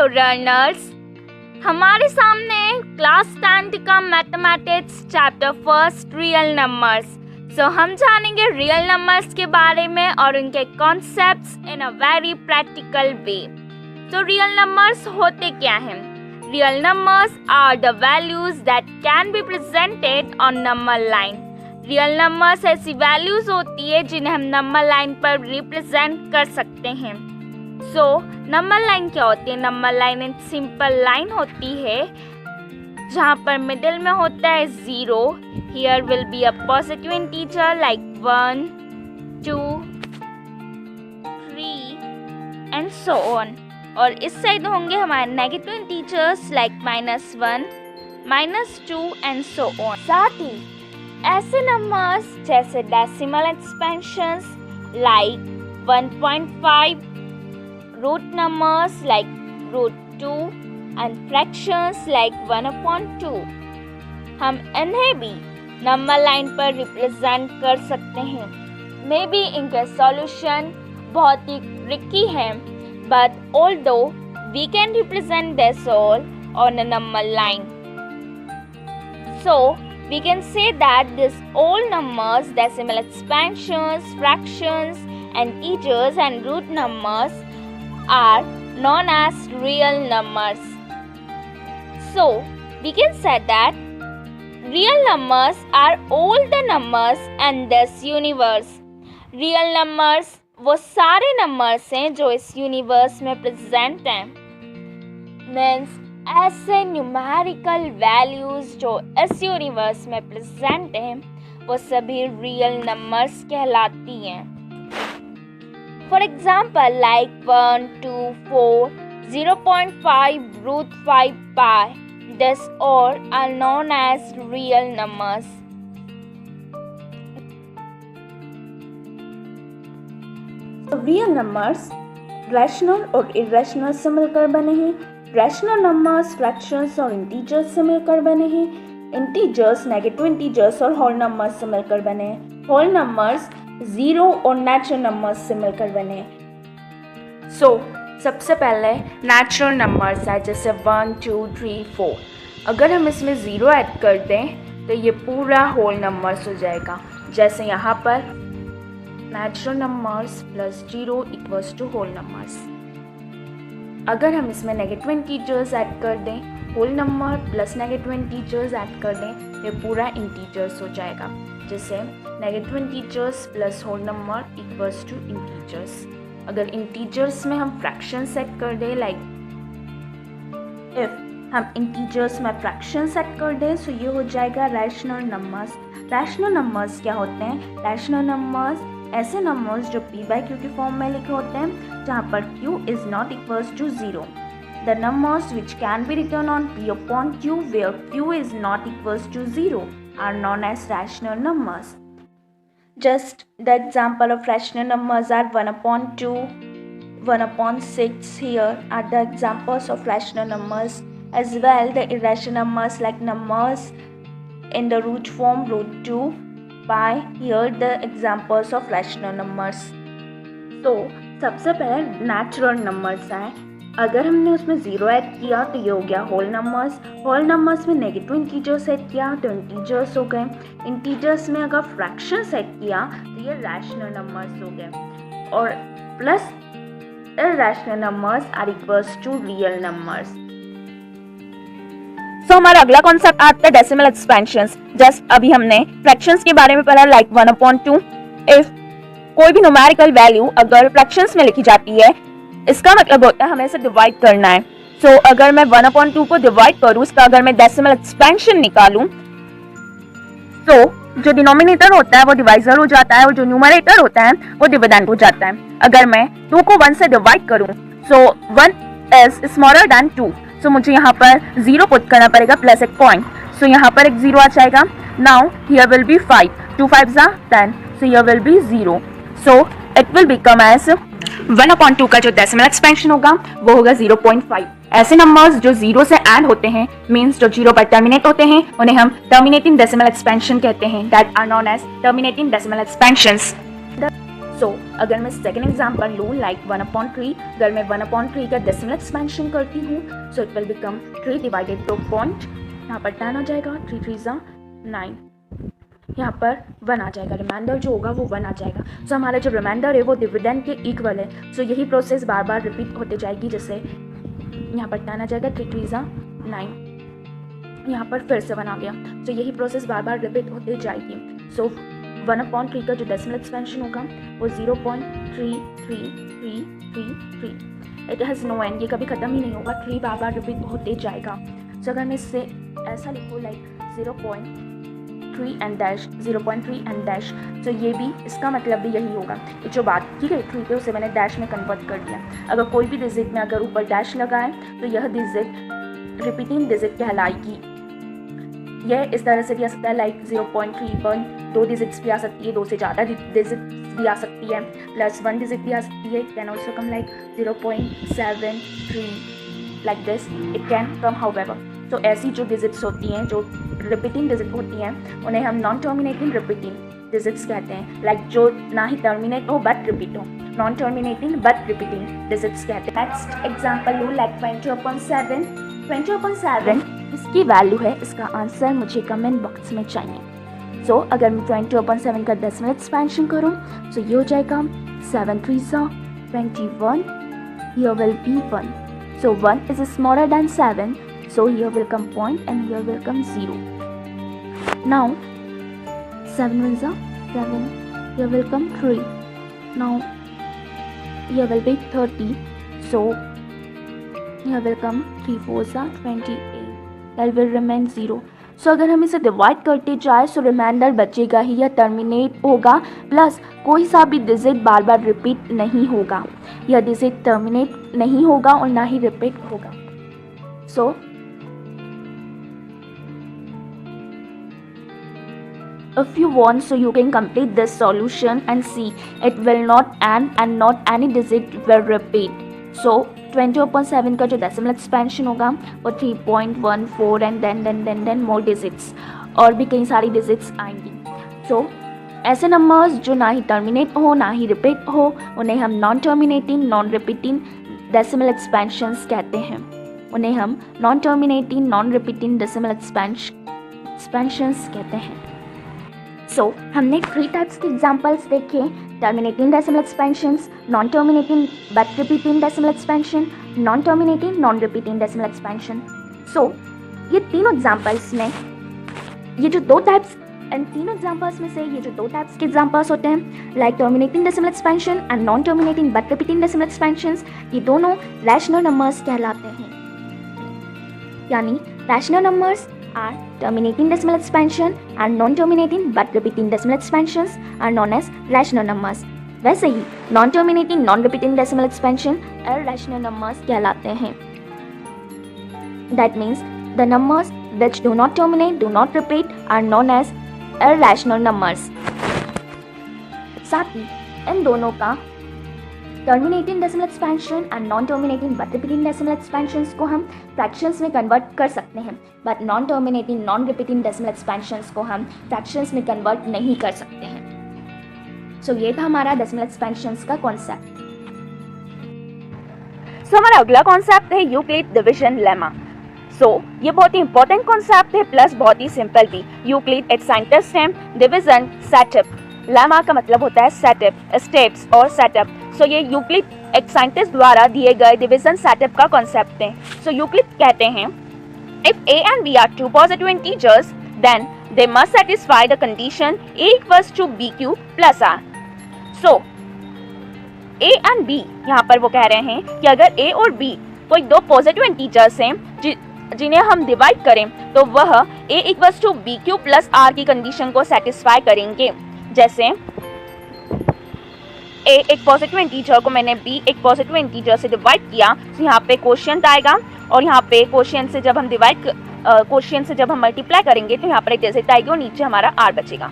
Hello learners, हमारे सामने class 10th का mathematics chapter first real numbers. So हम जानेंगे रियल नंबर्स के बारे में और उनके concepts in a very practical way. तो रियल नंबर्स होते क्या हैं? Real numbers are the values that can be presented on number line. Real numbers ऐसी वैल्यूज होती है जिन्हें हम नंबर लाइन पर रिप्रेजेंट कर सकते हैं। सो नंबर लाइन क्या होती है? नंबर लाइन एक सिंपल लाइन होती है जहाँ पर मिडिल में होता है 0। Here will be a positive integer like 1, 2, 3 and so on. और इस साइड होंगे हमारे negative integers like -1, -2 and so on. साथ ही ऐसे नंबर्स जैसे decimal expansions like 1.5, root numbers like √2 and fractions like 1/2 हम इन्हें भी नंबर लाइन पर रिप्रेजेंट कर सकते हैं। मे बी इनका सॉल्यूशन बहुत ही ट्रिकी है, but although we can represent this all on a number line, so we can say that these all numbers, decimal expansions, fractions, integers and root numbers are known as real numbers. So we can say that real numbers are all the numbers in this universe. Real numbers वो सारे numbers हैं जो इस universe में present हैं। Means ऐसे numerical values जो इस universe में present हैं वो सभी real numbers कहलाती हैं। For example, like 1, 2, 4, 0.5, √5 pi. These all are known as real numbers. So, real numbers rational और irrational से मिलकर बने हैं। Rational numbers fractions और integers से मिलकर बने हैं। Integers negative integers और whole numbers से मिलकर बने हैं। Whole numbers 0 और नेचुरल नंबर्स से मिलकर बने। सो सबसे पहले नेचुरल नंबर्स है जैसे 1, 2, 3, 4। अगर हम इसमें 0 ऐड कर दें तो ये पूरा होल नंबर्स हो जाएगा। जैसे यहाँ पर natural numbers plus 0 equals to whole numbers. अगर हम इसमें नेगेटिव इंटीजर्स ऐड कर दें, whole number plus negative integers add कर दें, ये पूरा इंटीजर्स हो जाएगा। जैसे negative integers plus whole number equals to integers. अगर इंटीजर्स में हम फ्रैक्शन सेट कर दें, लाइक इफ हम इंटीजर्स में फ्रैक्शन सेट कर दें तो ये हो जाएगा रैशनल नंबर्स। रैशनल नंबर्स क्या होते हैं? रैशनल नंबर्स ऐसे नंबर्स जो p/q के फॉर्म में लिखे होते हैं जहाँ पर q is not equals to 0। The numbers which can be written on p/q where q is not equals to 0 are known as rational numbers. Just the example of rational numbers are 1/2, 1/6. Here are the examples of rational numbers. As well, the irrational numbers like numbers in the root form √2 pi. Here the examples of rational numbers. So सबसे पहले natural numbers हैं। अगर हमने उसमें 0 add किया तो ये हो गया होल नंबर्स। होल नंबर्स में नेगेटिव इंटीजर्स ऐड किया तो इंटीजर्स हो गए। इंटीजर्स में अगर फ्रैक्शंस ऐड किया तो ये रैशनल नंबर्स हो गए। और plus irrational numbers are equals to real numbers. So हमारा अगला कॉन्सेप्ट आता है डेसिमल एक्सपेंशंस। जस्ट अभी हमने फ्रैक्शंस के बारे में पढ़ा, लाइक 1/2। इफ कोई भी न्यूमेरिकल वैल्यू अगर फ्रैक्शंस में लिखी जाती है, इसका मतलब होता है हमें इसे डिवाइड करना है। सो अगर मैं 1/2 को डिवाइड करूँ, इसका अगर मैं डेसिमल एक्सपेंशन निकालूं, तो जो डिनोमिनेटर होता है वो डिवाइजर हो जाता है और जो न्यूमरेटर होता है वो डिविडेंड हो जाता है। अगर मैं 2 को 1 से डिवाइड करूँ, सो 1 इज स्मॉलर देन 2, सो मुझे यहाँ पर 0 पुट करना पड़ेगा प्लस एक पॉइंट। सो यहाँ पर एक 0 आ जाएगा। Now here will be 5, 2 5s are 10, so here will be 0। So it will become as 1/2 का जो डेसिमल एक्सपेंशन होगा वो होगा 0.5। ऐसे नंबर्स जो 0 से ऐड होते हैं, मींस जो 0 पर टर्मिनेट होते हैं, उन्हें हम टर्मिनेटिंग डेसिमल एक्सपेंशन कहते हैं। That are known as terminating decimal expansions. So अगर मैं सेकेंड एग्जाम्पल लूँ लाइक 1/3, अगर मैं 1/3 का डेसिमल एक्सपेंशन करती हूँ सो it will become 3 divided two point, यहाँ पर 10 आ जाएगा, 3 3 ज़ा 9, यहाँ पर 1 आ जाएगा, रिमाइंडर जो होगा वो 1 आ जाएगा। सो हमारा जो रिमाइंडर है वो डिविडेंड के इक्वल है। सो यही प्रोसेस बार बार रिपीट होते जाएगी, जैसे यहाँ पर 10 आ जाएगा, 3 3 ज़ा 9, यहाँ पर फिर से 1 आ गया। सो यही प्रोसेस बार बार रिपीट होते जाएगी। सो 1/3 का जो डेसिमल एक्सपेंशन होगा वो 0.33333। इट हैज़ नो एंड, ये कभी ख़त्म ही नहीं होगा, 3 बार बार रिपीट होते जाएगा। सो अगर मैं इससे ऐसा लिखूँ like 0.3 and dash, 0.3 and dash, तो ये भी इसका मतलब भी यही होगा। ये जो बात की गई 3 पे उसे मैंने डैश में कन्वर्ट कर दिया। अगर कोई भी डिजिट में अगर ऊपर डैश लगाए तो यह डिजिट रिपीटिंग डिजिट कहलाएगी। यह इस तरह से भी आ सकता है लाइक 0.31, 2 डिजिट्स भी आ सकती है, 2 से ज़्यादा डिजिट्स भी आ सकती है, +1 डिजिट भी आ सकती है। Can also come like 0.73 like this, it can come however. तो ऐसी जो डिजिट्स होती हैं, जो रिपीटिंग डिजिट होती हैं, उन्हें हम नॉन टर्मिनेटिंग रिपीटिंग डिजिट्स कहते हैं। लाइक जो ना ही टर्मिनेट हो बट रिपीट हो, non terminating but repeating digits कहते हैं। नेक्स्ट एग्जाम्पल लो लाइक 20/7। 20/7 इसकी वैल्यू है, इसका आंसर मुझे कमेंट बॉक्स में चाहिए। सो अगर मैं 20/7 का डेसिमल एक्सपेंशन करूँ तो ये हो जाएगा 7 3 ज़ा 21, here will be 1. So 1 is smaller than 7, so here will come point and here will come 0. Now 7 1 ज़ा 7, here will come 3. Now here will be 30, so here will come 3 4 ज़ा 28. That will remain 0. सो अगर हम इसे divide करते जाए सो reminder बचेगा ही या terminate होगा, प्लस कोई सा भी डिजिट बार बार रिपीट नहीं होगा, यह डिजिट टर्मिनेट नहीं होगा और ना ही रिपीट होगा। सो if you want, so you can complete this solution and see it will not end and not any digit will repeat. So 20/7 का जो डेसिमल एक्सपेंशन होगा वो 3.14 एंड देन मोर डिजिट्स, और भी कई सारी डिजिट्स आएंगी। सो ऐसे नंबर्स जो ना ही टर्मिनेट हो ना ही रिपीट हो उन्हें हम non terminating non repeating decimal expansions कहते हैं। उन्हें हम non terminating non repeating decimal expansions कहते हैं। सो हमने 3 टाइप्स के एग्जाम्पल्स देखे, terminating decimal expansions, non terminating but repeating decimal expansion, non terminating non repeating decimal expansion. So ये तीनों एग्जाम्पल्स में ये जो 2 टाइप्स, इन तीनों एग्जाम्पल्स में से ये जो 2 टाइप्स के एग्जाम्पल्स होते हैं like terminating decimal expansion and non terminating but repeating decimal expansions, ये दोनों रैशनल नंबर्स कहलाते हैं। यानी rational numbers are terminating decimal expansion and non-terminating but repeating decimal expansions are known as rational numbers. वैसे ही non-terminating non-repeating decimal expansion irrational numbers कहलाते हैं। That means the numbers which do not terminate, do not repeat are known as irrational numbers. साथ ही इन दोनों का terminating decimal expansion and non terminating but repeating decimal expansions को हम fractions में convert कर सकते हैं, but non terminating non repeating decimal expansions को हम फ्रैक्शंस में कन्वर्ट नहीं कर सकते हैं। सो ये था हमारा डेसिमल एक्सपेंशंस का कॉन्सेप्ट। सो हमारा अगला कॉन्सेप्ट है यूक्लिड डिवीजन लेमा। सो ये बहुत ही इंपॉर्टेंट कॉन्सेप्ट है प्लस बहुत ही सिंपल भी। यूक्लिड एक साइंटिस्ट हैं, डिवीजन सेटअप, लेमा का मतलब होता है सेटअप, स्टेप्स और सेटअप। सो ये यूक्लिड एक साइंटिस्ट द्वारा दिए गए डिवीजन सेटअप का कॉन्सेप्ट है। सो यूक्लिड कहते हैं if a and b are 2 positive integers then they must satisfy the condition a equals to bq plus r. So a and b यहाँ पर वो कह रहे हैं कि अगर a और b कोई 2 पॉजिटिव इंटीजर्स हैं जिन्हें हम डिवाइड करें तो वह a equals to bq plus r की कंडीशन को सेटिस्फाई करेंगे। जैसे a एक पॉजिटिव इंटीजर को मैंने b एक पॉजिटिव इंटीजर से डिवाइड किया तो यहाँ पे कोशिएंट आएगा और यहाँ पे कोशिएंट से जब हम कोशिएंट से जब हम मल्टीप्लाई करेंगे तो यहाँ पर एक डिजिट आएगी और नीचे हमारा r बचेगा।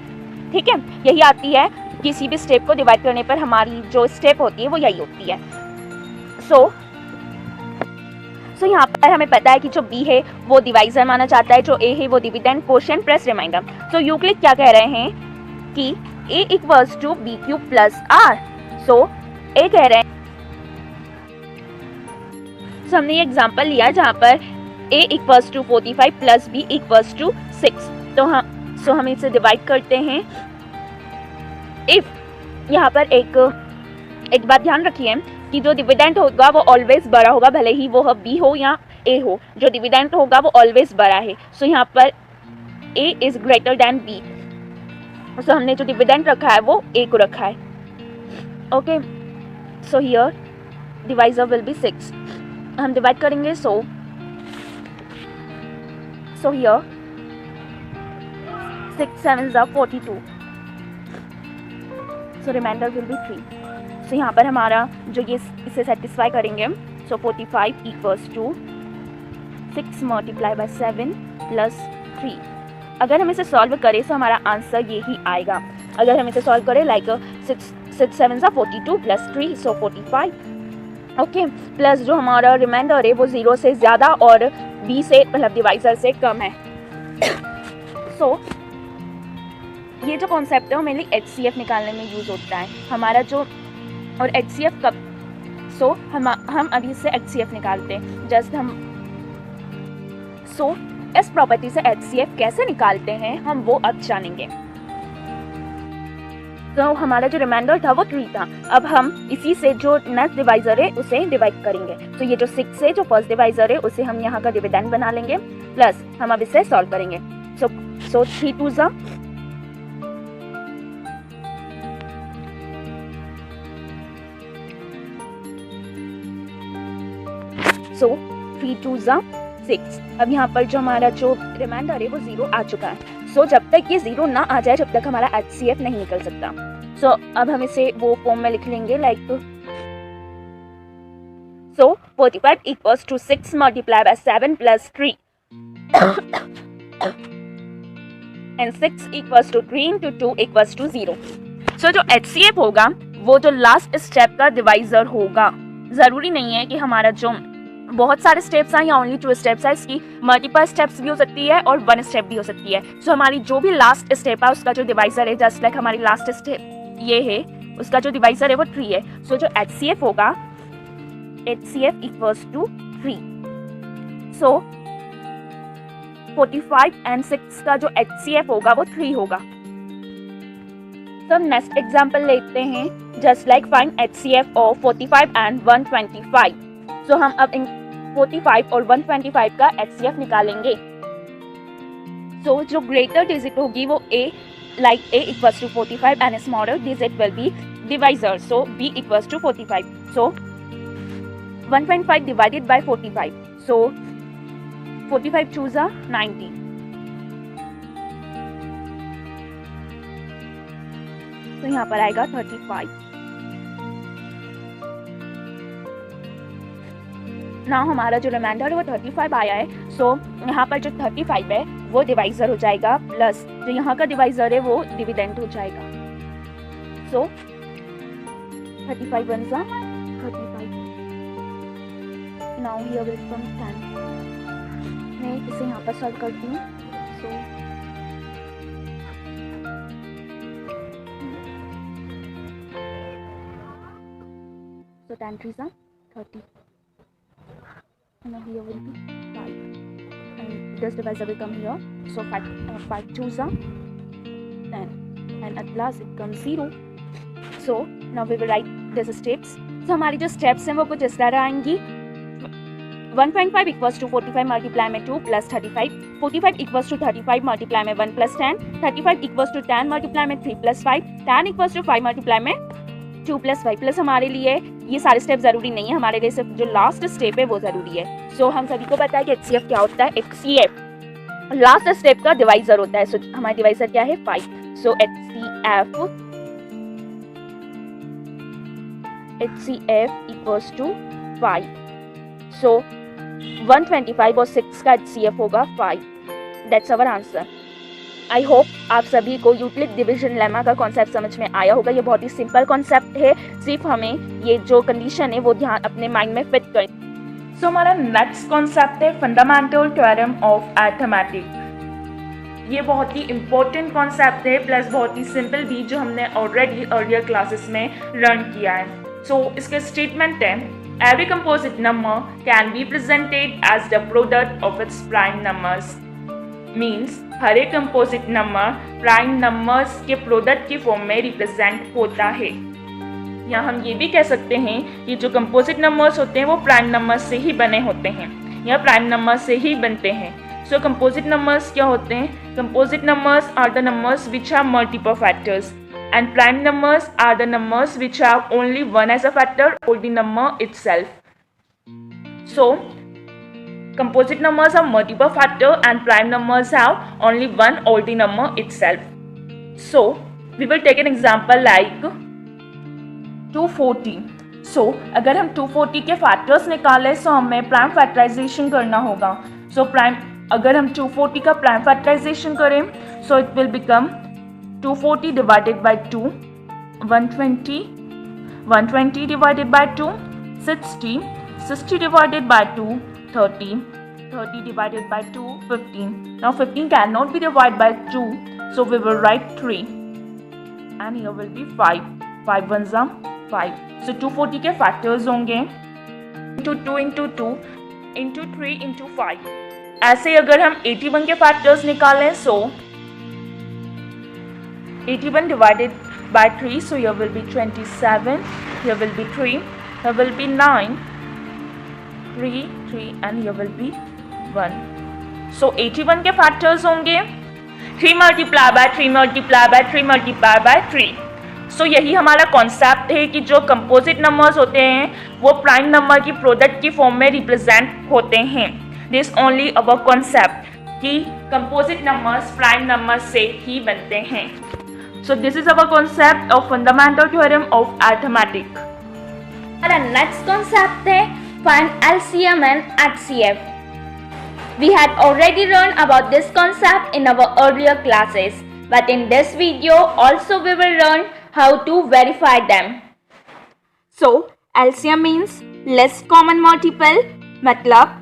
ठीक है, यही आती है किसी भी स्टेप को डिवाइड करने पर हमारी जो स्टेप होती है वो यही होती है। सो यहाँ पर हमें पता है कि जो b है वो डिवाइजर माना जाता है, जो a है वो dividend, quotient plus remainder. So Euclid क्या कह रहे हैं कि a equals to bq plus r। So A कह रहे हैं, सो हमने ये एग्जांपल लिया जहाँ पर a equals to 45 plus b equals to 6। तो हम इसे डिवाइड करते हैं। इफ यहाँ पर एक बात ध्यान रखिए कि जो डिविडेंड होगा वो ऑलवेज बड़ा होगा, भले ही वो b हो या a हो, जो डिविडेंड होगा वो ऑलवेज बड़ा है। सो यहाँ पर a is greater than b, सो हमने जो डिविडेंड रखा है वो a को रखा है। Okay, so here divisor will be 6। हम डिवाइड करेंगे, so here 6 7s are 42, so remainder will be 3। So यहाँ पर हमारा जो ये इसे सेटिस्फाई करेंगे, so 45 equals to 6 multiply by 7 plus 3। अगर हम इसे सॉल्व करें तो हमारा आंसर यही आएगा। अगर हम इसे सॉल्व करें like 6 7s are 42 plus 3, so 45। Okay, plus जो हमारा रिमाइंडर है वो 0 से ज़्यादा और b से मतलब डिवाइजर से कम है। सो ये जो कॉन्सेप्ट है वो मेनली HCF निकालने में यूज़ होता है हमारा जो, और HCF कब, सो हम अभी से HCF निकालते हैं। जस्ट हम इस प्रॉपर्टी से HCF कैसे निकालते हैं हम वो अब जानेंगे। तो हमारा जो रिमाइंडर था वो 3 था। अब हम इसी से जो नेक्स्ट डिवाइजर है उसे डिवाइड करेंगे। तो ये जो 6 है जो फर्स्ट डिवाइजर है उसे हम यहाँ का डिविडेंड बना लेंगे, प्लस हम अब इसे सॉल्व करेंगे। सो 3 2s are 3 2s are 6। अब यहाँ पर जो हमारा जो रिमाइंडर है वो 0 आ चुका है। सो जब तक ये 0 ना आ जाए जब तक हमारा HCF नहीं निकल सकता। सो अब हम इसे वो फॉर्म में लिख लेंगे like, so 45 equals to 6 multiply by 7 plus 3 and 6 equals to 3 into 2 equals to 0। So जो HCF होगा वो जो लास्ट स्टेप का डिवाइजर होगा। जरूरी नहीं है कि हमारा जो बहुत सारे स्टेप्स हैं या ओनली 2 स्टेप्स है, इसकी मल्टीपल स्टेप्स भी हो सकती है और 1 स्टेप भी हो सकती है। सो हमारी जो भी लास्ट स्टेप है उसका जो डिवाइजर है, जस्ट लाइक हमारी लास्ट स्टेप ये है, उसका जो डिवाइजर है वो 3 है। सो जो HCF होगा, HCF equals to 3। So 45 and 6 का जो HCF होगा वो 3 होगा। तो हम नेक्स्ट एग्जाम्पल लेते हैं, just like find HCF of 45 and 125। सो हम अब इन 45 और 125 का HCF निकालेंगे। सो जो ग्रेटर डिजिट होगी वो A, like A equals to 45 and smaller digit will be divisor, so B equals to 45. So 1.5 divided by 45, so 45 2s are 90. तो यहाँ पर आएगा 35। ना हमारा जो रिमाइंडर है वो 35 आया है। सो यहाँ पर जो 35 है वो डिवाइजर हो जाएगा, प्लस जो यहाँ का डिवाइजर है वो डिविडेंड हो जाएगा। सो 35 1s are 35। Now here will come 10। मैं इसे यहाँ पर सॉल्व करती हूँ। So 10 3s are 30. Now here will be 5, and this divisor will come here. So 5 2s are 10, and at last it comes 0. So now we will write these steps. So हमारी जो steps हैं वो कुछ इस तरह आएंगी। 1.5 इक्वल्स टू 45 मल्टीप्लाई में 2 plus 35, 45 equals to 35 multiply में 1 प्लस 10, 35 इक्वल्स टू 10 मल्टीप्लाई में 3 प्लस 5, 10 इक्वल्स टू 5 मल्टीप्लाई में 2 प्लस 5। प्लस हमारे लिए ये सारे स्टेप जरूरी नहीं है, हमारे लिए सिर्फ जो लास्ट स्टेप है वो जरूरी है। सो हम सभी को पता है कि HCF क्या होता है। HCF लास्ट स्टेप का डिवाइजर होता है। सो हमारा डिवाइजर क्या है 5। So HCF equals to 5। So 125 और 6 का HCF होगा 5। That's our answer. I hope आप सभी को यूक्लिड डिवीजन लेमा का कॉन्सेप्ट समझ में आया होगा। ये बहुत ही सिंपल कॉन्सेप्ट है, सिर्फ हमें ये जो कंडीशन है वो ध्यान अपने माइंड में फिट करें। सो हमारा नेक्स्ट कॉन्सेप्ट है फंडामेंटल थ्योरम ऑफ अरिथमेटिक। ये बहुत ही इम्पोर्टेंट कॉन्सेप्ट है, प्लस बहुत ही सिंपल भी, जो हमने ऑलरेडी अर्लियर क्लासेस में लर्न किया है। सो इसके स्टेटमेंट है, every composite number can be presented as the product of its prime numbers. Means हर एक कंपोजिट नंबर प्राइम नंबर्स के प्रोडक्ट की फॉर्म में रिप्रेजेंट होता है। या हम ये भी कह सकते हैं कि जो कंपोजिट नंबर्स होते हैं वो प्राइम नंबर्स से ही बने होते हैं या प्राइम नंबर से ही बनते हैं। सो कंपोजिट नंबर्स क्या होते हैं? Composite numbers are the numbers which have multiple factors and prime numbers are the numbers which have only one as a factor और the number itself. So composite numbers have multiple factors and prime numbers have only one or the number itself. So we will take an example like 240. So अगर हम 240 के factors निकालें तो हमें prime factorisation करना होगा। सो अगर हम 240 का प्राइम फैक्टराइजेशन करें सो it will become 240 divided by 2 120, 120 divided by 2 60, 60 divided by 2 30, 30 divided by 2 15. Now 15 cannot be divided by 2, so we will write 3 and here will be 5, 5 ones are 5. So 240 के factors होंगे into 2 into 2 into 3 into 5. ऐसे अगर हम 81 के factors निकालें so 81 divided by 3, so here will be 27, here will be 3, here will be 9, 3 3 and here will be 1. So 81 के factors होंगे 3 multiply by 3 multiply by 3 multiply by 3. सो यही हमारा कॉन्सेप्ट है कि जो कंपोजिट नंबर्स होते हैं वो प्राइम नंबर की प्रोडक्ट की फॉर्म में रिप्रेजेंट होते हैं. दिस ओनली अवर कॉन्सेप्ट कि कंपोजिट नंबर्स प्राइम नंबर्स से ही बनते हैं. So this is our concept of fundamental theorem of arithmetic. हमारा नेक्स्ट कॉन्सेप्ट है find LCM and HCF. We had already learned about this concept in our earlier classes, but in this video also we will learn how to verify them. So LCM means least common multiple, मतलब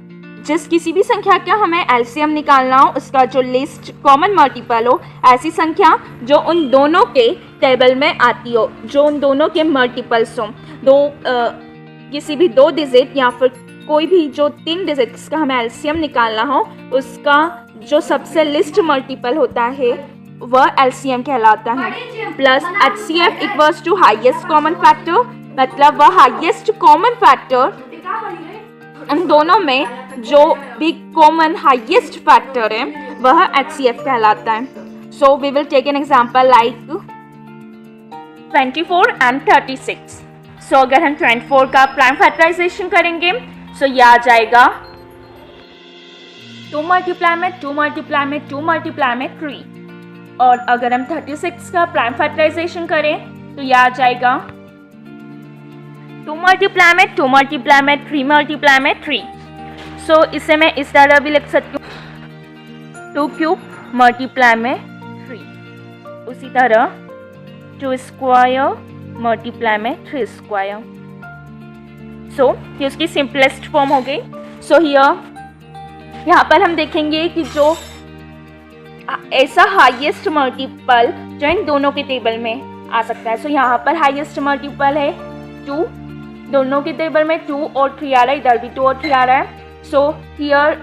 जिस किसी भी संख्या का हमें LCM निकालना हो उसका जो least common multiple हो, ऐसी संख्या जो उन दोनों के टेबल में आती हो, जो उन दोनों के मल्टीपल्स हो, किसी भी 2 डिजिट या फिर कोई भी जो 3 डिजिट्स का हमें एलसीएम निकालना हो उसका जो सबसे लिस्ट मल्टीपल होता है वह एलसीएम कहलाता है. Plus HCF equals to highest common factor, मतलब वह हाईएस्ट कॉमन फैक्टर उन दोनों में जो भी कॉमन हाईएस्ट फैक्टर है वह एचसीएफ कहलाता है. So we will take an example like 24 and 36. So अगर हम 24 का प्राइम फैक्टराइजेशन करेंगे सो ये आ जाएगा 2 मल्टीप्लाई में 2 मल्टीप्लाई में 2 मल्टीप्लाई में 3. और अगर हम 36 का प्राइम फैक्टराइजेशन करें तो ये आ जाएगा 2 मल्टीप्लाई में 2 मल्टीप्लाई में 3 मल्टीप्लाई में 3. सो इसे मैं इस तरह भी लिख सकती हूँ 2 क्यूब मल्टीप्लाई में 3. उसी तरह 2 स्क्वायर मल्टीप्लाई में 3 स्क्वायर. सो ये उसकी सिंपलेस्ट फॉर्म हो गई. सो यहाँ पर हम देखेंगे कि जो ऐसा हाईएस्ट मल्टीपल जो इन दोनों के टेबल में आ सकता है. सो यहाँ पर हाईएस्ट मल्टीपल है 2, दोनों के टेबल में 2 और 3 आ रहा है, इधर भी 2 और 3 आ रहा है. सो हियर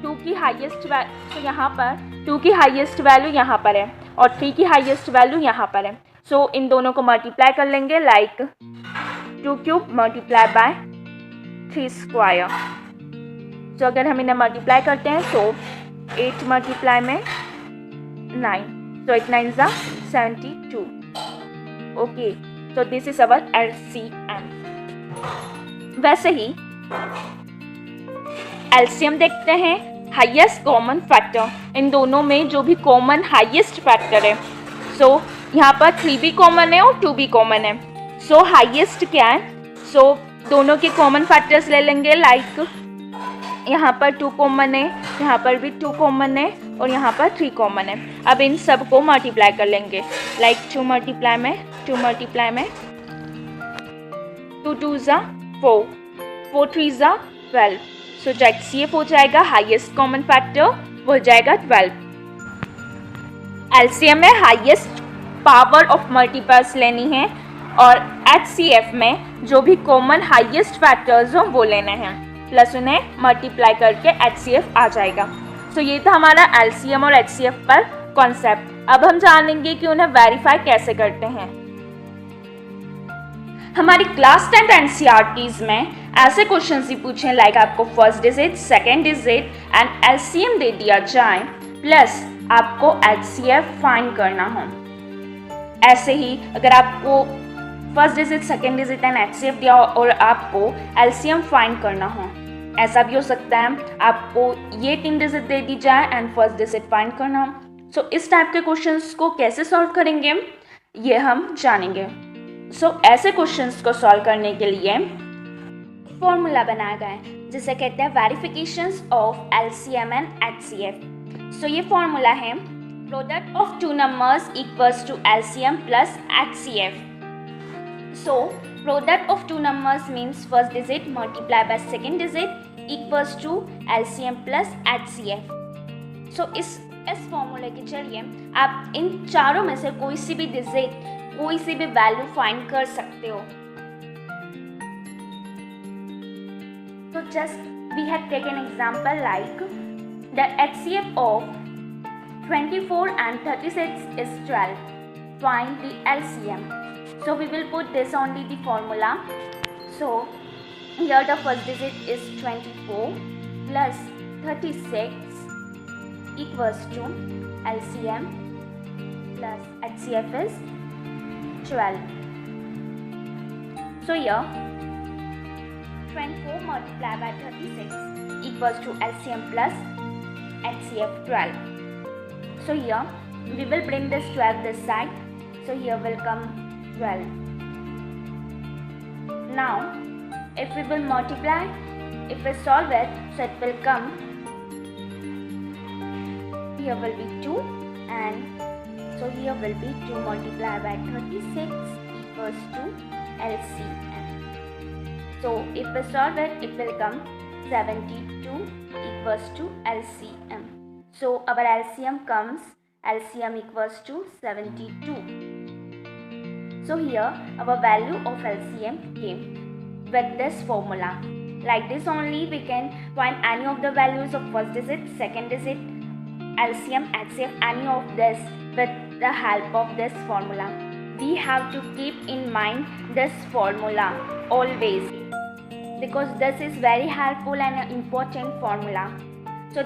2 की हाईएस्ट वैल्यू, सो यहाँ पर 2 की हाईएस्ट वैल्यू यहाँ पर है और 3 की हाईएस्ट वैल्यू यहाँ पर है. सो इन दोनों को मल्टीप्लाई कर लेंगे like 2 cube multiply by 3 square. So अगर हम इन्हें मल्टीप्लाई करते हैं तो 8 मल्टीप्लाई में 9, सो 8 9 जा 72. Okay, so this is our LCM. वैसे ही LCM देखते हैं हाईएस्ट कॉमन फैक्टर, इन दोनों में जो भी कॉमन हाईएस्ट फैक्टर है. सो यहाँ पर 3 भी कॉमन है और 2 भी कॉमन है. सो हाईएस्ट क्या है? सो दोनों के कॉमन फैक्टर्स ले लेंगे लाइक यहाँ पर 2 कॉमन है, यहाँ पर भी 2 कॉमन है और यहाँ पर 3 कॉमन है. अब इन सब को मल्टीप्लाई कर लेंगे लाइक 2 मल्टीप्लाई में 2 मल्टीप्लाई में 2 2 जा 4, 4 3 जा 12. सो जो HCF हो जाएगा हाईएस्ट कॉमन फैक्टर वो हो जाएगा 12. LCM में हाईएस्ट पावर ऑफ मल्टीप्लायर्स लेनी है और HCF में जो भी कॉमन हाईएस्ट फैक्टर्स हो वो लेने हैं, प्लस उन्हें मल्टीप्लाई करके HCF आ जाएगा। तो ये था हमारा LCM और HCF पर कॉन्सेप्ट। अब हम जानेंगे कि उन्हें वेरीफाई कैसे करते हैं। हमारी क्लास 10 NCERTs में ऐसे क्वेश्चन ही पूछे लाइक आपको first digit, second digit and LCM दे दिया जाए, प्लस आपको HCF फाइंड करना हो। ऐसे ही अगर आपको first digit, second digit and HCF दिया और आपको LCM फाइंड करना हो, ऐसा भी हो सकता है आपको ये 3 डिजिट दे दी जाए एंड फर्स्ट डिजिट फाइंड करना हो। सो इस टाइप के क्वेश्चंस को कैसे सॉल्व करेंगे ये हम जानेंगे। ऐसे क्वेश्चंस को सॉल्व करने के लिए फॉर्मूला बनाया गया है जिसे कहते हैं verifications of LCM and HCF। ये फॉर्मूला है product of two numbers equals to LCM plus HCF। Product of two numbers means first digit multiply by second digit equals to LCM plus HCF। इस फॉर्मूले के जरिए आप इन चारों में से कोई सी भी डिजिट, कोई सी भी वैल्यू फाइंड कर सकते हो। Just we have taken example like the HCF of 24 and 36 is 12. Find the LCM. We will put this only the formula. Here the first digit is 24 plus 36 equals to LCM plus HCF is 12. Here 24 multiplied by 36 equals to LCM plus HCF 12. Here we will bring this 12 this side. Here will come 12. Now if we will multiply, if we solve it, it will come, here will be 2 and here will be 2 multiplied by 36 equals to LCM. If we solve it, it will come 72 equals to LCM. Our LCM comes, LCM equals to 72. Here our value of LCM came with this formula. Like this only we can find any of the values of first digit, second digit, LCM, HCF, any of this with the help of this formula. We have to keep in mind this formula always, because this is very helpful and an important formula.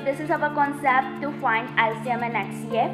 This is our concept to find LCM and HCF.